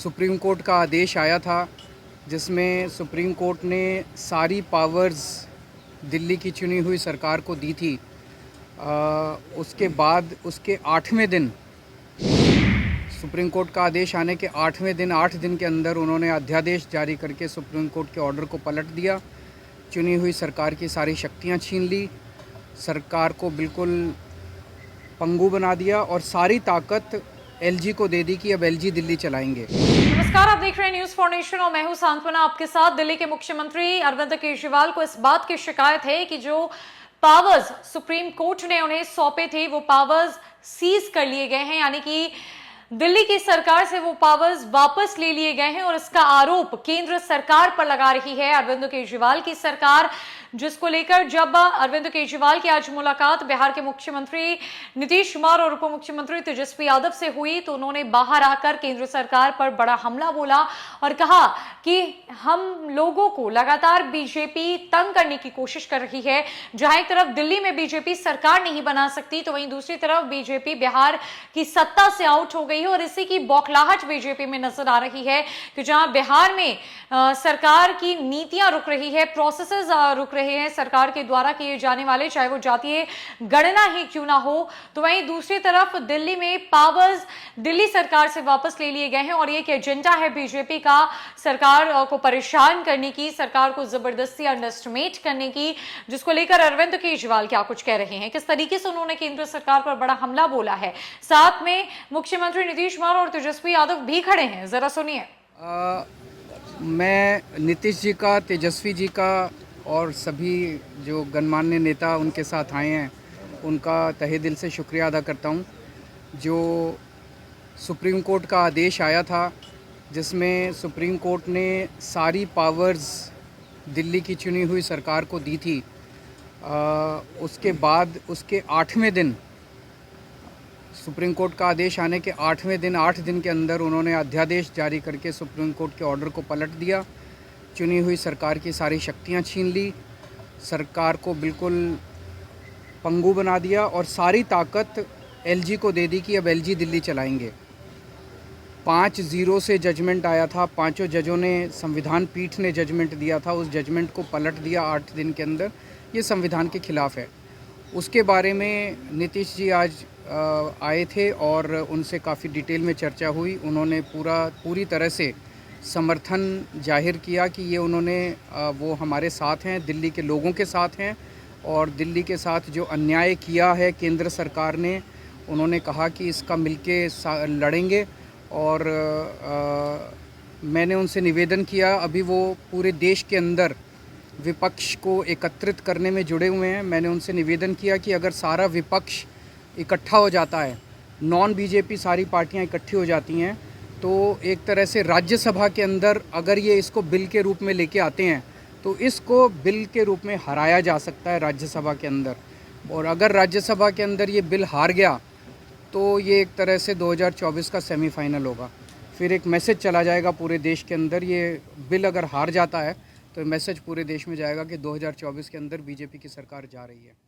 Supreme court का आदेश आया था जिसमें सुप्रीम कोर्ट ने सारी पावर्स दिल्ली की चुनी हुई सरकार को दी थी। उसके बाद उसके 8वें दिन सुप्रीम कोर्ट का आदेश आने के 8वें दिन 8 दिन के अंदर उन्होंने अध्यादेश जारी करके सुप्रीम कोर्ट के ऑर्डर को पलट दिया। चुनी हुई सरकार की सारी शक्तियां छीन ली, सरकार को बिल्कुल पंगु बना दिया और सारी ताकत एलजी को दे दी कि अब एलजी दिल्ली चलाएंगे। नमस्कार, आप देख रहे हैं न्यूज फॉर नेशन और मैं हूं सांत्वना आपके साथ। दिल्ली के मुख्यमंत्री अरविंद केजरीवाल को इस बात की शिकायत है कि जो पावर्स सुप्रीम कोर्ट ने उन्हें सौंपे थे वो पावर्स सीज कर लिए गए हैं, यानी कि दिल्ली की सरकार से वो पावर्स वापस ले लिए गए हैं और इसका आरोप केंद्र सरकार पर लगा रही है अरविंद केजरीवाल की सरकार, जिसको लेकर जब अरविंद केजरीवाल की आज मुलाकात बिहार के मुख्यमंत्री नीतीश कुमार और उप मुख्यमंत्री तेजस्वी यादव से हुई तो उन्होंने बाहर आकर केंद्र सरकार पर बड़ा हमला बोला और कहा कि हम लोगों को लगातार बीजेपी तंग करने की कोशिश कर रही है। जहां एक तरफ दिल्ली में बीजेपी सरकार नहीं बना सकती तो वहीं दूसरी तरफ बीजेपी बिहार की सत्ता से आउट हो गई है और इसी की बौखलाहट बीजेपी में नजर आ रही है कि जहां बिहार में सरकार की नीतियां रुक रही है, प्रोसेसेस रुक रहे हैं सरकार के द्वारा किए जाने वाले, चाहे वो जातीय गणना ही क्यों ना हो, तो वहीं दूसरी तरफ दिल्ली में पावर्स दिल्ली सरकार से वापस ले लिए गए हैं और ये एक एजेंडा है बीजेपी का सरकार को परेशान करने की, सरकार को जबरदस्ती अंडरएस्टिमेट करने की, जिसको लेकर अरविंद केजरीवाल क्या कुछ कह रहे हैं, किस तरीके से उन्होंने केंद्र सरकार पर बड़ा हमला बोला है। साथ में मुख्यमंत्री नीतीश कुमार और तेजस्वी यादव भी खड़े हैं, जरा सुनिए। मैं नीतीश जी का, तेजस्वी जी का और सभी जो गणमान्य नेता उनके साथ आए हैं उनका तहे दिल से शुक्रिया अदा करता हूं। जो सुप्रीम कोर्ट का आदेश आया था जिसमें सुप्रीम कोर्ट ने सारी पावर्स दिल्ली की चुनी हुई सरकार को दी थी, उसके बाद उसके 8वें दिन सुप्रीम कोर्ट का आदेश आने के 8वें दिन 8 दिन के अंदर उन्होंने अध्यादेश जारी करके सुप्रीम कोर्ट के ऑर्डर को पलट दिया। चुनी हुई सरकार की सारी शक्तियां छीन ली, सरकार को बिल्कुल पंगु बना दिया और सारी ताकत एलजी को दे दी कि अब एलजी दिल्ली चलाएंगे। 5-0 से जजमेंट आया था, पांचों जजों ने, संविधान पीठ ने जजमेंट दिया था, उस जजमेंट को पलट दिया 8 दिन के अंदर। ये संविधान के खिलाफ है। उसके बारे में नीतीश जी आज आए थे और उनसे काफ़ी डिटेल में चर्चा हुई। उन्होंने पूरी तरह से समर्थन जाहिर किया कि ये वो हमारे साथ हैं, दिल्ली के लोगों के साथ हैं और दिल्ली के साथ जो अन्याय किया है केंद्र सरकार ने, उन्होंने कहा कि इसका मिलके लड़ेंगे। और मैंने उनसे निवेदन किया, अभी वो पूरे देश के अंदर विपक्ष को एकत्रित करने में जुड़े हुए हैं। मैंने उनसे निवेदन किया कि अगर सारा विपक्ष इकट्ठा हो जाता है, नॉन बीजेपी सारी पार्टियां इकट्ठी हो जाती हैं, तो एक तरह से राज्यसभा के अंदर अगर ये इसको बिल के रूप में लेके आते हैं तो इसको बिल के रूप में हराया जा सकता है राज्यसभा के अंदर। और अगर राज्यसभा के अंदर ये बिल हार गया तो ये एक तरह से 2024 का सेमीफाइनल होगा। फिर एक मैसेज चला जाएगा पूरे देश के अंदर। ये बिल अगर हार जाता है तो मैसेज पूरे देश में जाएगा कि 2024 के अंदर बीजेपी की सरकार जा रही है।